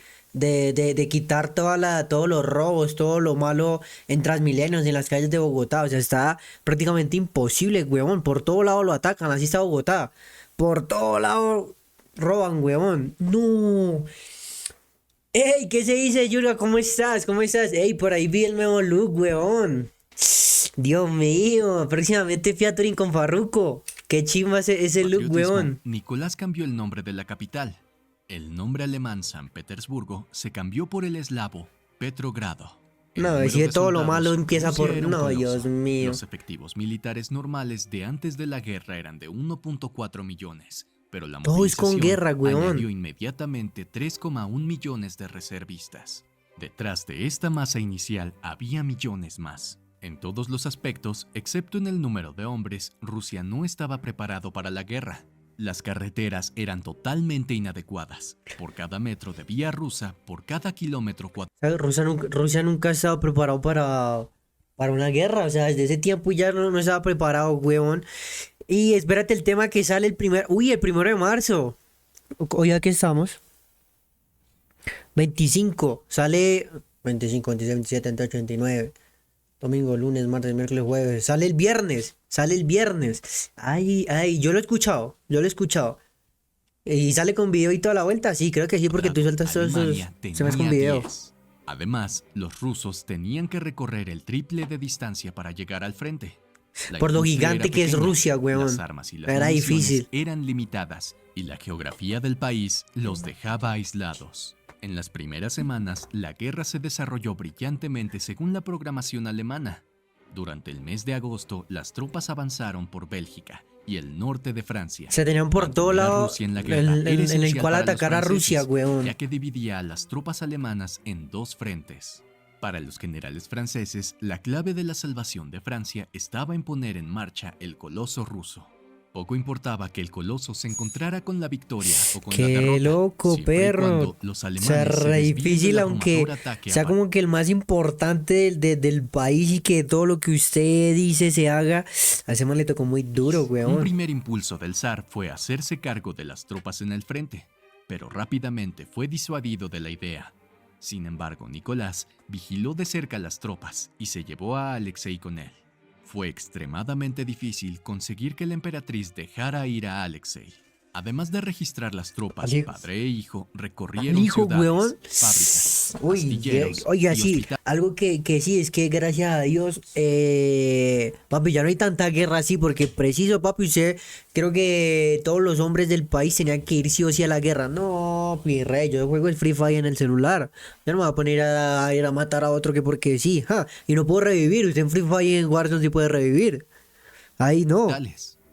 quitar todos los robos, todo lo malo en Transmilenios, en las calles de Bogotá. O sea, está prácticamente imposible, weón. Por todo lado lo atacan, así está Bogotá. Por todo lado roban, weón. No. Ey, ¿qué se dice, Yurga? ¿Cómo estás? ¿Cómo estás? Ey, por ahí vi el nuevo look, weón. Dios mío, próximamente featuring con Farruko. Qué chimba ese look, patriotismo, weón. Nicolás cambió el nombre de la capital. El nombre alemán San Petersburgo se cambió por el eslavo Petrogrado. El No, número si de de todo lo malo soldados, empieza Rusia por... era un No, coloso. Dios mío. Los efectivos militares normales de antes de la guerra eran de 1.4 millones, pero la Todo es con movilización guerra, weón. añadió inmediatamente 3,1 millones de reservistas. Detrás de esta masa inicial había millones más. En todos los aspectos, excepto en el número de hombres, Rusia no estaba preparado para la guerra. Las carreteras eran totalmente inadecuadas. Por cada metro de vía rusa, por cada kilómetro cuadrado. O sea, Rusia nunca ha estado preparado para una guerra. O sea, desde ese tiempo ya no estaba preparado, huevón. Y espérate el tema que sale el primer... Uy, el 1 de marzo. Hoy aquí estamos. 25. Sale 25, 26, 27, 28, 29. Domingo, lunes, martes, miércoles, jueves. Sale el viernes. Sale el viernes. Ay, ay, yo lo he escuchado. Yo lo he escuchado. ¿Y sale con video y toda la vuelta? Sí, creo que sí, porque tú sueltas todos esos Alemania temas con tenía video. 10. Además, los rusos tenían que recorrer el triple de distancia para llegar al frente. La Por lo industria gigante era que es pequeña, Rusia, weón. las armas y las Era municiones difícil. eran limitadas y la geografía del país los dejaba aislados. En las primeras semanas, la guerra se desarrolló brillantemente según la programación alemana. Durante el mes de agosto, las tropas avanzaron por Bélgica y el norte de Francia. Se tenían por todo Mantener a lado Rusia en la guerra en era el esencial cual para los atacar a Rusia, franceses, weón. ya que dividía a las tropas alemanas en dos frentes. Para los generales franceses, la clave de la salvación de Francia estaba en poner en marcha el coloso ruso. Poco importaba que el coloso se encontrara con la victoria o con la Qué derrota, loco, siempre y perro. cuando los O sea, alemanes se re desvíen difícil, del aunque abrumador ataque sea como que el más importante del país y que todo lo que usted dice se haga. A ese man le tocó muy duro, Un weón. primer impulso del zar fue hacerse cargo de las tropas en el frente, pero rápidamente fue disuadido de la idea. Sin embargo, Nicolás vigiló de cerca las tropas y se llevó a Alexei con él. Fue extremadamente difícil conseguir que la emperatriz dejara ir a Alexei. Además de registrar las tropas, Al hijo. padre e hijo recorrieron Hijo, ciudades, weón. fábricas, Uy, astilleros oiga, y sí, hospitales. algo que sí, es que gracias a Dios, papi, ya no hay tanta guerra así, porque preciso, papi, usted, creo que todos los hombres del país tenían que ir sí o sí a la guerra. No, mi rey, yo juego el Free Fire en el celular. Yo no me voy a poner a ir a matar a otro que porque sí, ja, y no puedo revivir. Usted en Free Fire en Warzone sí puede revivir. Ahí no.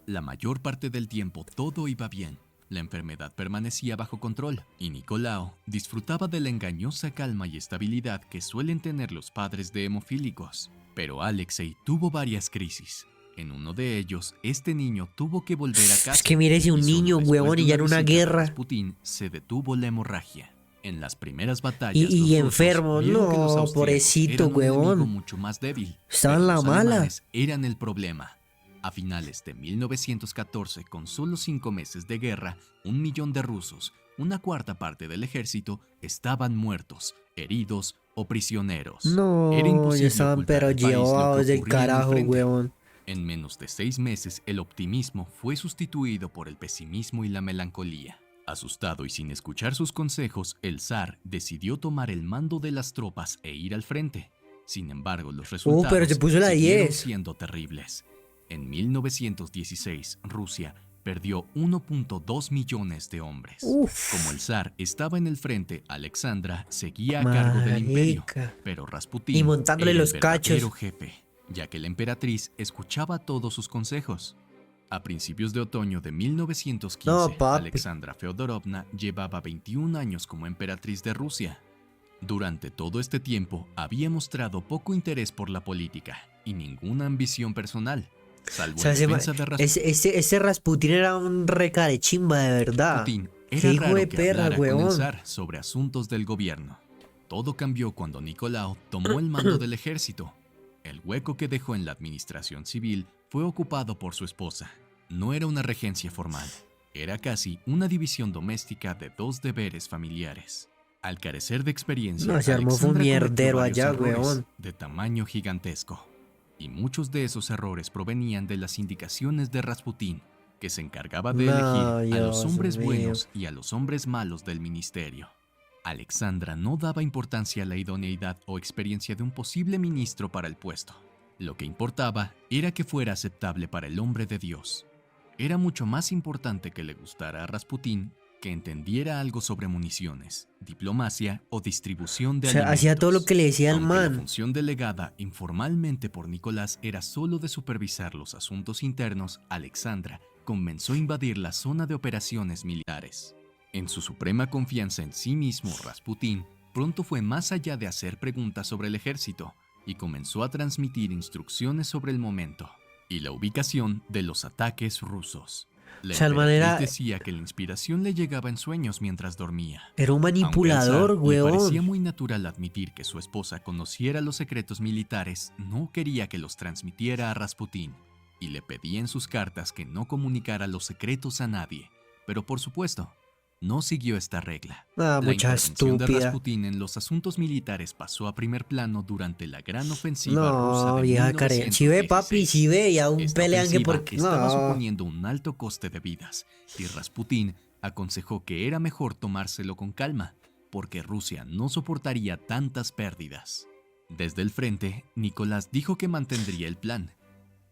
La mayor parte del tiempo todo iba bien. La enfermedad permanecía bajo control y Nicolao disfrutaba de la engañosa calma y estabilidad que suelen tener los padres de hemofílicos. Pero Alexei tuvo varias crisis. En uno de ellos, este niño tuvo que volver a casa. Es que mire, si un y solo niño, después huevón, de y ya en una visita de guerra. Rasputín se detuvo la hemorragia. En las primeras batallas, Y los rusos enfermo, vieron que los no, austríacos pobrecito, eran un enemigo huevón. mucho más débil. Estaba en pero la los mala. alemanes eran el problema. A finales de 1914, con solo 5 meses de guerra, 1 millón de rusos, una cuarta parte del ejército, estaban muertos, heridos o prisioneros. Era No, ya imposible estaban ocultar pero al país lo que llevados del ocurría en el carajo, frente. huevón. En menos de 6 meses, el optimismo fue sustituido por el pesimismo y la melancolía. Asustado y sin escuchar sus consejos, el zar decidió tomar el mando de las tropas e ir al frente. Sin embargo, los resultados pero se puso la siguieron 10. siendo terribles. En 1916, Rusia perdió 1.2 millones de hombres. Uf. Como el zar estaba en el frente, Alexandra seguía a cargo del imperio, Marica. pero Rasputín Y montándole era los el cachos. verdadero jefe, ya que la emperatriz escuchaba todos sus consejos. A principios de otoño de 1915, No, papi. Alexandra Feodorovna llevaba 21 años como emperatriz de Rusia. Durante todo este tiempo había mostrado poco interés por la política y ninguna ambición personal, salvo O sea, en defensa de Rasputín. ese Rasputín era un recarechimba de verdad. Era Qué hijo raro de que perra, hablara con el huevón. zar sobre asuntos del gobierno. Todo cambió cuando Nicolao tomó el mando del ejército. El hueco que dejó en la administración civil fue ocupado por su esposa. No era una regencia formal, era casi una división doméstica de 2 deberes familiares. Al carecer de experiencia, No, se armó fue un Alexandra cometió mierdero varios allá, errores weón. de tamaño gigantesco. Y muchos de esos errores provenían de las indicaciones de Rasputín, que se encargaba de No, elegir a los Dios hombres mío. buenos y a los hombres malos del ministerio. Alexandra no daba importancia a la idoneidad o experiencia de un posible ministro para el puesto. Lo que importaba era que fuera aceptable para el hombre de Dios. Era mucho más importante que le gustara a Rasputín que entendiera algo sobre municiones, diplomacia o distribución de O sea, alimentos. hacía todo lo que le decía el Aunque la man. función delegada informalmente por Nicolás era solo de supervisar los asuntos internos, Alexandra comenzó a invadir la zona de operaciones militares. En su suprema confianza en sí mismo, Rasputín pronto fue más allá de hacer preguntas sobre el ejército y comenzó a transmitir instrucciones sobre el momento y la ubicación de los ataques rusos. La O sea, el man emperatriz decía que la inspiración le llegaba en sueños mientras dormía. era un manipulador, Aunque al zar le parecía weón. muy natural admitir que su esposa conociera los secretos militares, no quería que los transmitiera a Rasputín y le pedía en sus cartas que no comunicara los secretos a nadie. Pero por supuesto, no siguió esta regla. Ah, La mucha intervención de estúpida. Rasputín en los asuntos militares pasó a primer plano durante la gran ofensiva rusa No, de vieja care. Si ve, papi, 1916. si ve, y aún Esta pelean que ofensiva porque. estaba No. suponiendo un alto coste de vidas, y Rasputín aconsejó que era mejor tomárselo con calma, porque Rusia no soportaría tantas pérdidas. Desde el frente, Nicolás dijo que mantendría el plan.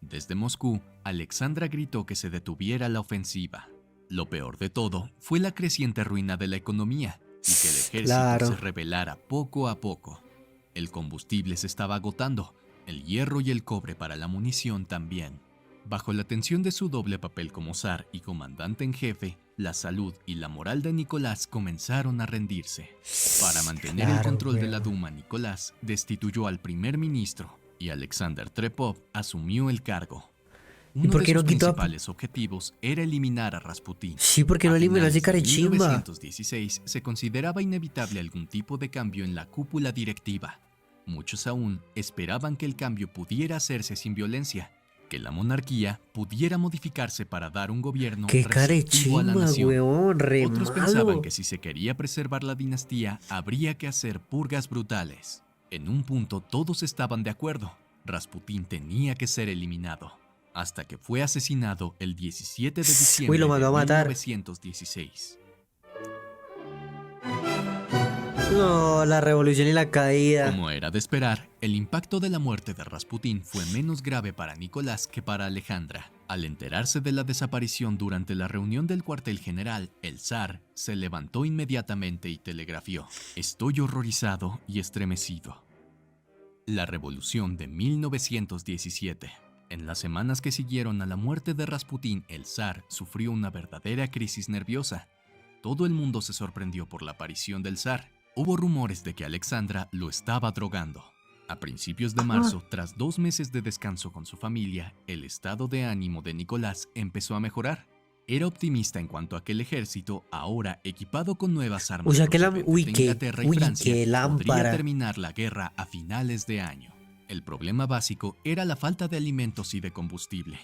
Desde Moscú, Alexandra gritó que se detuviera la ofensiva. Lo peor de todo fue la creciente ruina de la economía y que el ejército Claro. se rebelara poco a poco. El combustible se estaba agotando, el hierro y el cobre para la munición también. Bajo la tensión de su doble papel como zar y comandante en jefe, la salud y la moral de Nicolás comenzaron a rendirse. Para mantener el Claro, control de la weón. Duma, Nicolás destituyó al primer ministro y Alexander Trepov asumió el cargo. Uno por de qué no sus quitó a- principales objetivos era eliminar a Rasputín. Sí, porque no A eliminó a ese finales de carechimba. 1916 se consideraba inevitable algún tipo de cambio en la cúpula directiva. Muchos aún esperaban que el cambio pudiera hacerse sin violencia, que la monarquía pudiera modificarse para dar un gobierno Qué receptivo a la carechimba, nación. weón, re Otros malo. pensaban que si se quería preservar la dinastía, habría que hacer purgas brutales. En un punto todos estaban de acuerdo. Rasputín tenía que ser eliminado, hasta que fue asesinado el 17 de diciembre Uy, lo mandó de a matar. 1916. No, la revolución y la caída. Como era de esperar, el impacto de la muerte de Rasputín fue menos grave para Nicolás que para Alejandra. Al enterarse de la desaparición durante la reunión del cuartel general, el zar se levantó inmediatamente y telegrafió: "Estoy horrorizado y estremecido". La revolución de 1917. En las semanas que siguieron a la muerte de Rasputín, el zar sufrió una verdadera crisis nerviosa. Todo el mundo se sorprendió por la aparición del zar. Hubo rumores de que Alexandra lo estaba drogando. A principios de marzo, tras 2 meses de descanso con su familia, el estado de ánimo de Nicolás empezó a mejorar. Era optimista en cuanto a que el ejército, ahora equipado con nuevas armas O sea que procedentes de Inglaterra y Francia, qué podría lámpara. terminar la guerra a finales de año. El problema básico era la falta de alimentos y de combustible.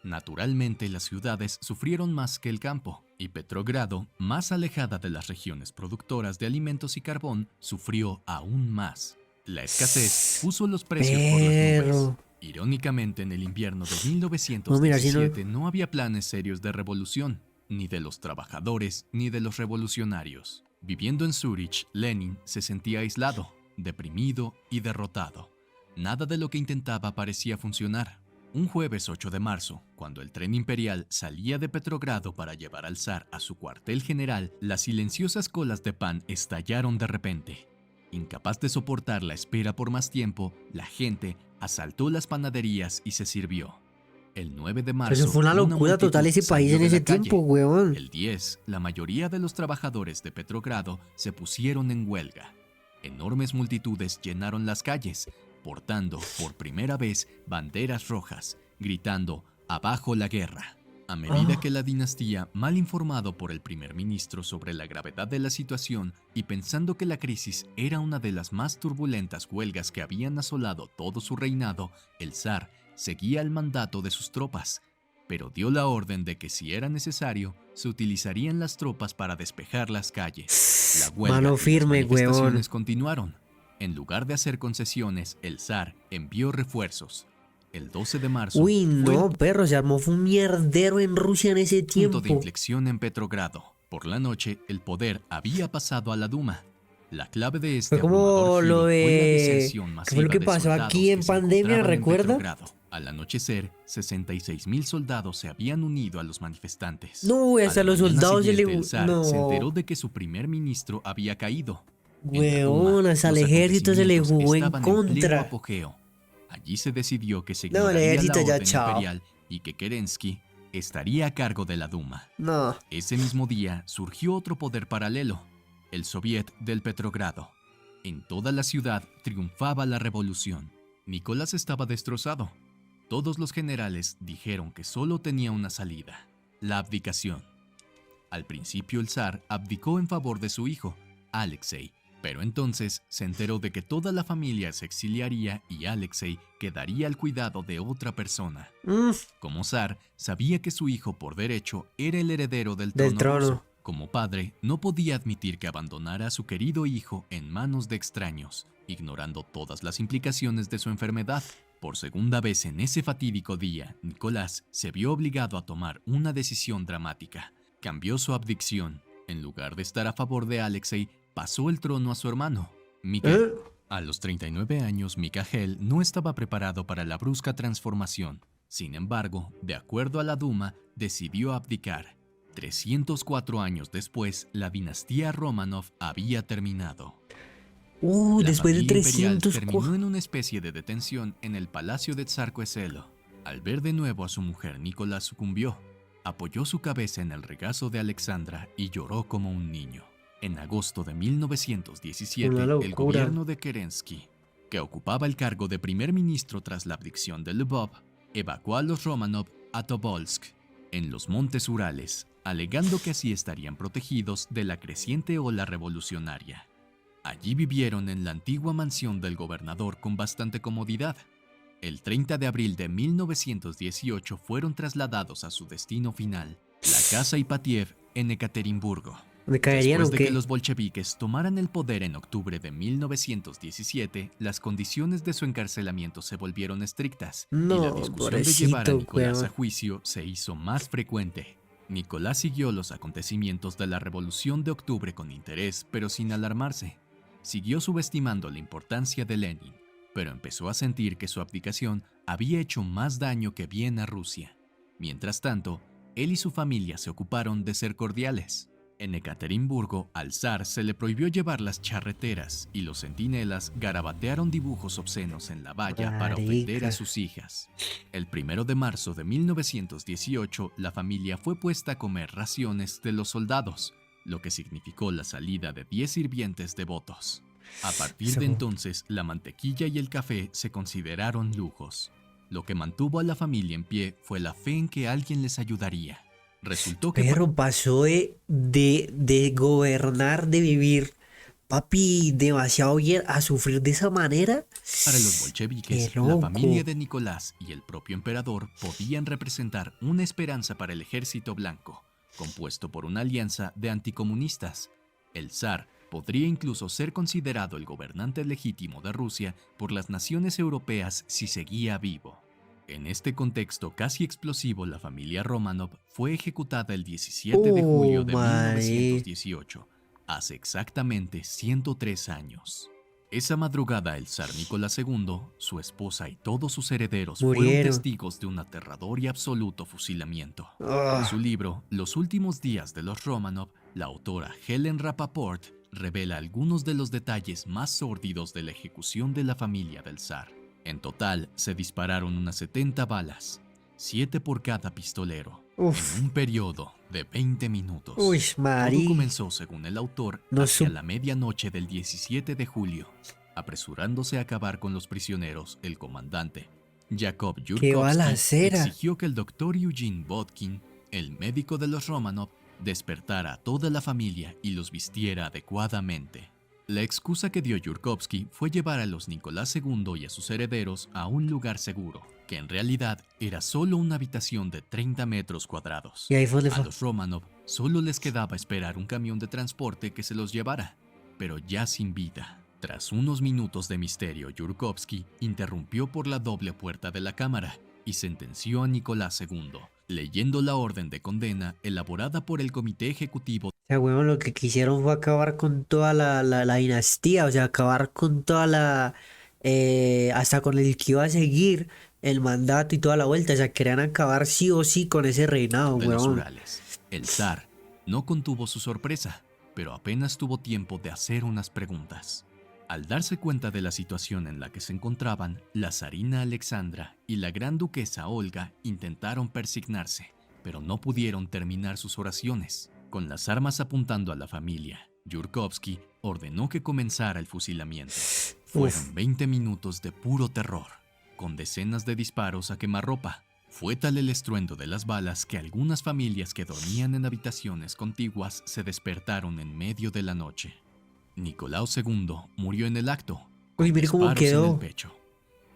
Naturalmente, las ciudades sufrieron más que el campo, y Petrogrado, más alejada de las regiones productoras de alimentos y carbón, sufrió aún más. La escasez puso los precios por las nubes. Perro. Irónicamente, en el invierno de No, mira, si no- 1917 no había planes serios de revolución, ni de los trabajadores ni de los revolucionarios. Viviendo en Zúrich, Lenin se sentía aislado, deprimido y derrotado. Nada de lo que intentaba parecía funcionar. Un jueves 8 de marzo, cuando el tren imperial salía de Petrogrado para llevar al zar a su cuartel general, las silenciosas colas de pan estallaron de repente. Incapaz de soportar la espera por más tiempo, la gente asaltó las panaderías y se sirvió. El 9 de marzo, Eso fue una locura multitud total ese país salió en de ese la calle. tiempo, weón. El 10, la mayoría de los trabajadores de Petrogrado se pusieron en huelga. Enormes multitudes llenaron las calles, portando por primera vez banderas rojas, gritando "Abajo la guerra". A medida que la dinastía, mal informado por el primer ministro sobre la gravedad de la situación y pensando que la crisis era una de las más turbulentas huelgas que habían asolado todo su reinado, el zar seguía el mandato de sus tropas, pero dio la orden de que si era necesario, se utilizarían las tropas para despejar las calles. La huelga Mano y las firme, manifestaciones weón. continuaron. En lugar de hacer concesiones, el zar envió refuerzos. El 12 de marzo Uy, fue no, el perro, se armó fue un mierdero en Rusia en ese punto tiempo. de inflexión en Petrogrado. Por la noche, el poder había pasado a la Duma. La clave de este Fue como abrumador lo giro fue la de... deserción ¿Qué masiva fue lo que de pasó soldados aquí que en se pandemia, encontraban en recuerda? Petrogrado. Al anochecer, 66,000 soldados se habían unido a los manifestantes. No, y A hasta la los mañana soldados se le... siguiente, el zar No, se enteró de que su primer ministro había caído. En la weón, Duma, hasta el los ejército se le acontecimientos jugó en estaban pleno contra. apogeo. Allí se decidió que se No, el ignoraría ejército la ya orden chao. imperial y que Kerensky estaría a cargo de la Duma. No. Ese mismo día surgió otro poder paralelo, el Soviet del Petrogrado. En toda la ciudad triunfaba la revolución. Nicolás estaba destrozado. Todos los generales dijeron que solo tenía una salida, la abdicación. Al principio el zar abdicó en favor de su hijo, Alexei, pero entonces se enteró de que toda la familia se exiliaría y Alexei quedaría al cuidado de otra persona. Como zar, sabía que su hijo por derecho era el heredero del trono ruso. Como padre, no podía admitir que abandonara a su querido hijo en manos de extraños, ignorando todas las implicaciones de su enfermedad. Por segunda vez en ese fatídico día, Nicolás se vio obligado a tomar una decisión dramática. Cambió su abdicción. En lugar de estar a favor de Alexei, pasó el trono a su hermano, Miguel. A los 39 años, Mikhail no estaba preparado para la brusca transformación. Sin embargo, de acuerdo a la Duma, decidió abdicar. 304 años después, la dinastía Romanov había terminado. La Después de familia imperial 300... terminó en una especie de detención en el palacio de Tsarskoye-Selo. Al ver de nuevo a su mujer, Nicolás sucumbió. Apoyó su cabeza en el regazo de Alexandra y lloró como un niño. En agosto de 1917, el gobierno de Kerensky, que ocupaba el cargo de primer ministro tras la abdicción de Lvov, evacuó a los Romanov a Tobolsk, en los montes Urales, alegando que así estarían protegidos de la creciente ola revolucionaria. Allí vivieron en la antigua mansión del gobernador con bastante comodidad. El 30 de abril de 1918 fueron trasladados a su destino final, la casa Ipatiev en Ekaterimburgo. Después de que los bolcheviques tomaran el poder en octubre de 1917, las condiciones de su encarcelamiento se volvieron estrictas y la discusión de llevar a Nicolás a juicio se hizo más frecuente. Nicolás siguió los acontecimientos de la Revolución de Octubre con interés, pero sin alarmarse. Siguió subestimando la importancia de Lenin, pero empezó a sentir que su abdicación había hecho más daño que bien a Rusia. Mientras tanto, él y su familia se ocuparon de ser cordiales. En Ekaterimburgo, al zar se le prohibió llevar las charreteras y los centinelas garabatearon dibujos obscenos en la valla para ofender a sus hijas. El 1 de marzo de 1918, la familia fue puesta a comer raciones de los soldados, lo que significó la salida de 10 sirvientes devotos. A partir de entonces, la mantequilla y el café se consideraron lujos. Lo que mantuvo a la familia en pie fue la fe en que alguien les ayudaría. Resultó que... Pero pasó de gobernar, de vivir, papi, demasiado bien, a sufrir de esa manera. Para los bolcheviques, la familia de Nicolás y el propio emperador podían representar una esperanza para el ejército blanco, compuesto por una alianza de anticomunistas. El zar podría incluso ser considerado el gobernante legítimo de Rusia por las naciones europeas si seguía vivo. En este contexto casi explosivo, la familia Romanov fue ejecutada el 17 de julio de 1918, hace exactamente 103 años. Esa madrugada, el zar Nicolás II, su esposa y todos sus herederos fueron testigos de un aterrador y absoluto fusilamiento. En su libro, Los últimos días de los Romanov, la autora Helen Rappaport revela algunos de los detalles más sórdidos de la ejecución de la familia del zar. En total, se dispararon unas 70 balas, 7 por cada pistolero, en un periodo de 20 minutos. Todo comenzó, según el autor, hacia la medianoche del 17 de julio. Apresurándose a acabar con los prisioneros, el comandante Yakov Yurkovsky exigió que el doctor Eugene Vodkin, el médico de los Romanov, despertara a toda la familia y los vistiera adecuadamente. La excusa que dio Yurkovsky fue llevar a los Nicolás II y a sus herederos a un lugar seguro, que en realidad era solo una habitación de 30 metros cuadrados. A los Romanov solo les quedaba esperar un camión de transporte que se los llevara, pero ya sin vida. Tras unos minutos de misterio, Yurkovsky interrumpió por la doble puerta de la cámara y sentenció a Nicolás II, leyendo la orden de condena elaborada por el Comité Ejecutivo. O sea, bueno, lo que quisieron fue acabar con toda la dinastía, o sea, acabar con toda hasta con el que iba a seguir el mandato y toda la vuelta, o sea, querían acabar sí o sí con ese reinado, de los Urales. El zar no contuvo su sorpresa, pero apenas tuvo tiempo de hacer unas preguntas. Al darse cuenta de la situación en la que se encontraban, la zarina Alexandra y la gran duquesa Olga intentaron persignarse, pero no pudieron terminar sus oraciones. Con las armas apuntando a la familia, Yurkovsky ordenó que comenzara el fusilamiento. Fueron 20 minutos de puro terror, con decenas de disparos a quemarropa. Fue tal el estruendo de las balas que algunas familias que dormían en habitaciones contiguas se despertaron en medio de la noche. Nicolau II murió en el acto, con Uy, mire cómo disparos en el quedó. pecho.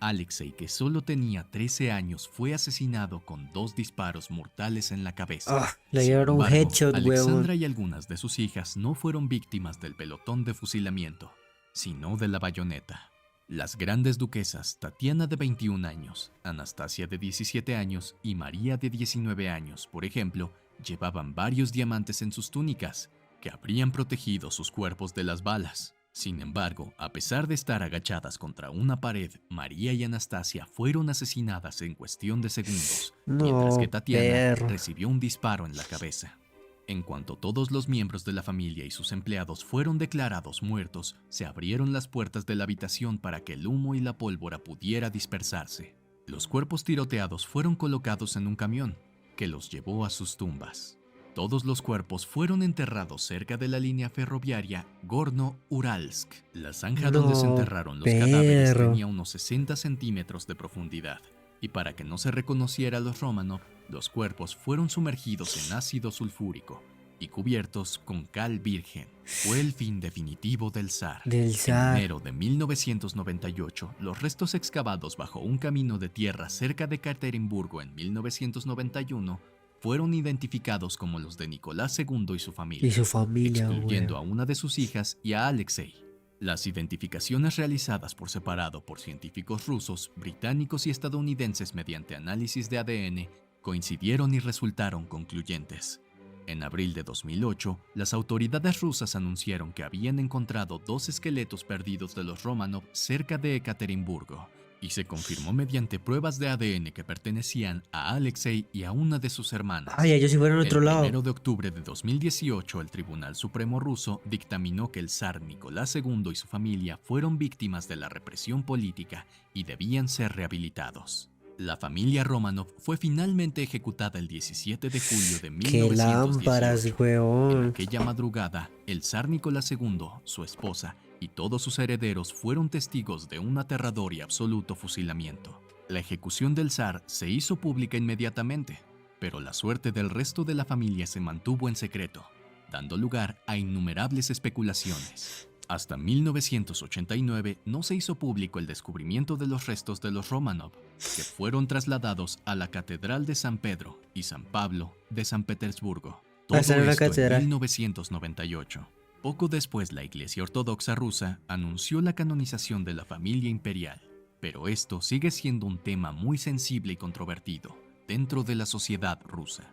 Alexei, que solo tenía 13 años, fue asesinado con 2 disparos mortales en la cabeza. Ah, le Sin dieron un embargo, headshot, Alexandra huevón. y algunas de sus hijas no fueron víctimas del pelotón de fusilamiento, sino de la bayoneta. Las grandes duquesas Tatiana de 21 años, Anastasia de 17 años y María de 19 años, por ejemplo, llevaban varios diamantes en sus túnicas, que habrían protegido sus cuerpos de las balas. Sin embargo, a pesar de estar agachadas contra una pared, María y Anastasia fueron asesinadas en cuestión de segundos, mientras que No, Tatiana perro. recibió un disparo en la cabeza. En cuanto todos los miembros de la familia y sus empleados fueron declarados muertos, se abrieron las puertas de la habitación para que el humo y la pólvora pudiera dispersarse. Los cuerpos tiroteados fueron colocados en un camión, que los llevó a sus tumbas. Todos los cuerpos fueron enterrados cerca de la línea ferroviaria Gorno-Uralsk. La zanja donde se No, enterraron los cadáveres perro. tenía unos 60 centímetros de profundidad, y para que no se reconociera a los Romanov, los cuerpos fueron sumergidos en ácido sulfúrico y cubiertos con cal virgen. Fue el fin definitivo del zar. Del En zar. enero de 1998, los restos excavados bajo un camino de tierra cerca de Ekaterimburgo en 1991 fueron identificados como los de Nicolás II y su familia, Y su familia, excluyendo a weón. una de sus hijas y a Alexei. Las identificaciones realizadas por separado por científicos rusos, británicos y estadounidenses mediante análisis de ADN coincidieron y resultaron concluyentes. En abril de 2008, las autoridades rusas anunciaron que habían encontrado 2 esqueletos perdidos de los Romanov cerca de Ekaterimburgo, y se confirmó mediante pruebas de ADN que pertenecían a Alexei y a una de sus hermanas. Ay, ellos sí fueron a El otro 1 lado. de octubre de 2018, el Tribunal Supremo ruso dictaminó que el zar Nicolás II y su familia fueron víctimas de la represión política y debían ser rehabilitados. La familia Romanov fue finalmente ejecutada el 17 de julio de Qué lámparas, 1918. En weón. aquella madrugada, el zar Nicolás II, su esposa y todos sus herederos fueron testigos de un aterrador y absoluto fusilamiento. La ejecución del zar se hizo pública inmediatamente, pero la suerte del resto de la familia se mantuvo en secreto, dando lugar a innumerables especulaciones. Hasta 1989 no se hizo público el descubrimiento de los restos de los Romanov, que fueron trasladados a la Catedral de San Pedro y San Pablo de San Petersburgo. Todo Hasta en una esto en catedral. 1998. Poco después, la Iglesia Ortodoxa rusa anunció la canonización de la familia imperial, pero esto sigue siendo un tema muy sensible y controvertido dentro de la sociedad rusa.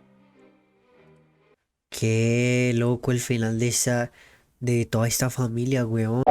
Qué loco el final de toda esta familia, weón.